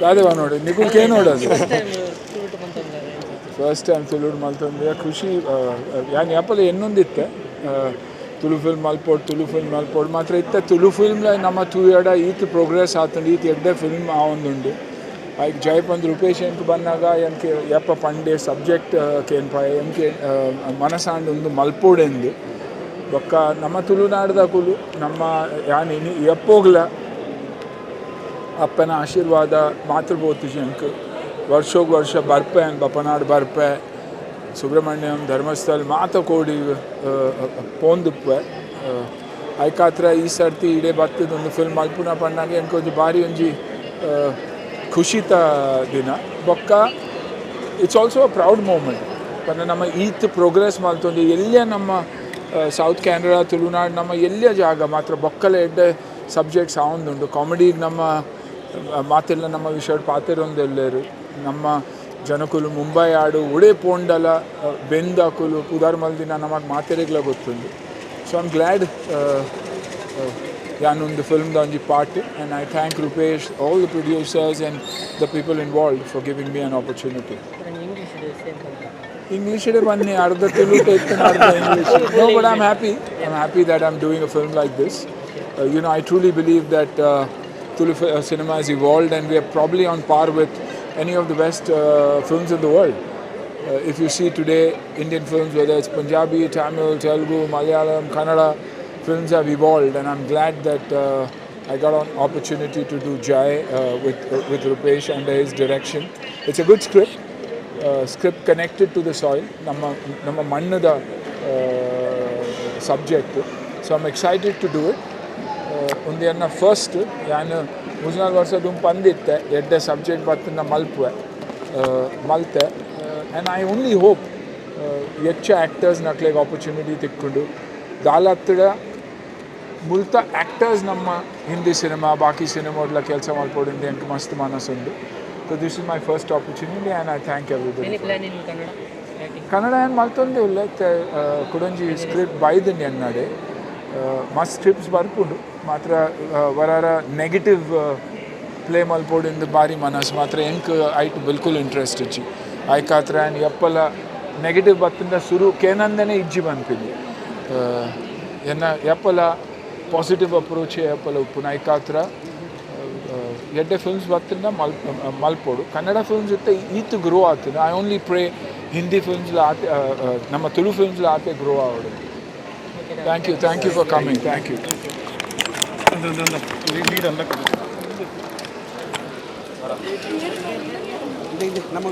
ದಾದೇವ ನೋಡಿ ನಿಗುಲ್ಕೆ ನೋಡೋದು first time ತುಳುಡು ಮಲ್ತೊಂದು ಖುಷಿ ಯಾನ್ ಯಾಪಲ್ಲಿ ಎನ್ನೊಂದಿತ್ತೆ ತುಳು ಫಿಲ್ಮ್ ಮಲ್ಪೋಡು ಮಾತ್ರ ಇತ್ತ ತುಳು ಫಿಲ್ಮ್ಲ ನಮ್ಮ ತೂಯಡ ಈತ್ ಪ್ರೋಗ್ರೆಸ್ ಆತಂಡು ಈತ್ ಎಡ್ಡೆ ಫಿಲ್ಮ್ ಆವೊಂದುಂಡು ಐಕ್ ಜಯಪಂದ್ ರೂಪೇಶ್ ಎಂಕ್ ಬನ್ನಾಗ ಎಂಕೆ ಯಪ್ಪ ಪಂಡೆ ಸಬ್ಜೆಕ್ಟ್ ಕೇನ್ಪ ಎಂಕೆ ಮನಸಾಂಡ್ ಒಂದು ಮಲ್ಪೋಡೆಂದು ಬೊಕ್ಕ ನಮ್ಮ ತುಳುನಾಡದ ಕುಲು ನಮ್ಮ ಯಾನ್ ಎಪ್ಪೋಗ್ಲ ಅಪ್ಪನ ಆಶೀರ್ವಾದ ಮಾತೃ ಬೋತಿಜಿ ಎಂಕ್ ವರ್ಷೋಗ್ ವರ್ಷ ಬರ್ಪೆ ಬಪ್ಪನಾಡು ಬರ್ಪೆ ಸುಬ್ರಹ್ಮಣ್ಯಂ ಧರ್ಮಸ್ಥಳ ಮಾತ ಕೋಡಿ ಪೋಂದುಪ್ಪೆ ಐಕಾತ್ರ ಈ ಸರ್ತಿ ಇಡೇ ಬತ್ತದೊಂದು ಫಿಲ್ಮ್ ಮಲ್ಪುನ ಪಣ್ಣಾಗ ಎಂಕೊಂಜಿ ಬಾರಿ ಒಂಜಿ ಖುಷಿತ ದಿನ ಬೊಕ್ಕ it's also a proud moment ಪಂಡ ನಮ್ಮ ಈತ್ ಪ್ರೋಗ್ರೆಸ್ ಮಲ್ತೊಂದು ಎಲ್ಲೇ ನಮ್ಮ ಸೌತ್ ಕ್ಯಾನಡಾ ತುಳುನಾಡು ನಮ್ಮ ಎಲ್ಲೇ ಜಾಗ ಮಾತ್ರ ಬೊಕ್ಕಲ ಎಡ್ಡೆ ಸಬ್ಜೆಕ್ಟ್ಸ್ ಆವೊಂದುಂಡು ಕಾಮಿಡಿಗೆ ನಮ್ಮ ಮಾತೆಲ್ಲ ನಮ್ಮ ವಿಷಯ ಪಾತೆರೊಂದೆಲ್ಲರು ನಮ್ಮ ಜನಕುಲು ಮುಂಬೈ ಆಡು ಉಡೆ ಪೋಂಡಲ ಬೆಂದಾಕುಲು ಪುದಾರ್ ಮಲ್ದಿನ ನಮಗೆ ಮಾತೆರೆಗ್ಲ ಗೊತ್ತುಂಡು ಸೊ ಐ ಆಮ್ ಗ್ಲ್ಯಾಡ್ ಯಾನೊಂದು ಫಿಲ್ಮ್ದ ಒಂಜಿ part and I thank Rupesh all the producers and the people involved for giving me an opportunity ಇಂಗ್ಲೀಷೇ ಬನ್ನಿ ಅರ್ಧ ತುಳುಟ ಇತ್ತು ಅರ್ಧ English no but I am happy that I am doing a film like this I truly believe that Tulu cinema has evolved and we are probably on par with any of the best films in the world. If you see today Indian films, whether it's Punjabi, Tamil, Telugu, Malayalam, Kannada, films have evolved and I'm glad that I got an opportunity to do Jai with Rupesh under his direction. It's a good script connected to the soil, Namma Mannada subject. So I'm excited to do it. ಒಂದು ಎನ್ನ first ನಾನು 3-4 ವರ್ಷದ ಪಂದಿತ್ತೆ ಎಡ್ಡೆ subject ಬತ್ತನ್ನ ಮಲ್ತೆ and I only hope ಹೆಚ್ಚು actors ನಕ್ಲೆಗೆ opportunity ತಿಕ್ಕೊಂಡು ದಾಲತ್ತಡ ಮುಲ್ತ ಆ್ಯಕ್ಟರ್ಸ್ ನಮ್ಮ ಹಿಂದಿ ಸಿನಿಮಾ ಬಾಕಿ ಸಿನಿಮಾಡ್ಲ ಕೆಲಸ ಮಾಡ್ಕೊಡಿಂದು ಎಂಕ್ ಮಸ್ತ್ ಮನಸ್ಸುಂಡು so this is my first opportunity and I thank everybody Kannada ಏನು ಮಲ್ತೊಂದು ಇಲ್ಲ ಕುಡಂಜಿ ಸ್ಕ್ರಿಪ್ಟ್ ಬೈದನ್ ಎನ್ನಡೆ ಮಸ್ತ್ ಸ್ಕ್ರಿಪ್ಟ್ಸ್ ಬರ್ಪುಂಡು ಮಾತ್ರ ವರಾರ ನೆಗೆಟಿವ್ ಪ್ಲೇ ಮಲ್ಪೋಡಿಂದು ಬಾರಿ ಮನಸ್ಸು ಮಾತ್ರ ಎಂಕ್ ಐಟ್ ಬಿಲ್ಕುಲ್ ಇಂಟ್ರೆಸ್ಟ್ ಇಜ್ಜಿ ಐಕಾತ್ರ ಆ್ಯಂಡ್ ಎಪ್ಪಲ ನೆಗೆಟಿವ್ ಬತ್ತಿಂದ ಶುರು ಕೇನಂದನೇ ಇಜ್ಜಿ ಬಂದ್ಪಿದ್ದಿ ಎನ್ನ ಎಪ್ಪಲ ಪಾಸಿಟಿವ್ ಅಪ್ರೋಚ್ ಎಪ್ಪಲ ಉಪ್ಪುನ ಐಕಾತ್ರ ಎಡ್ಡೆ ಫಿಲ್ಮ್ಸ್ ಬತ್ತಿಂದ ಮಲ್ಪೋಡು ಕನ್ನಡ ಫಿಲ್ಮ್ಸ್ ಇತ್ತೆ ಈತ್ ಗ್ರೋ ಆಗ್ತದೆ ಐ ಓನ್ಲಿ ಪ್ರೇ ಹಿಂದಿ ಫಿಲ್ಮ್ಸ್ಲ ಆತೆ ನಮ್ಮ ತುಳು ಫಿಲ್ಮ್ಸ್ಲ ಆತೆ ಗ್ರೋ ಆಗೋದು Thank you for coming. Thank you. ನಮ್ಮ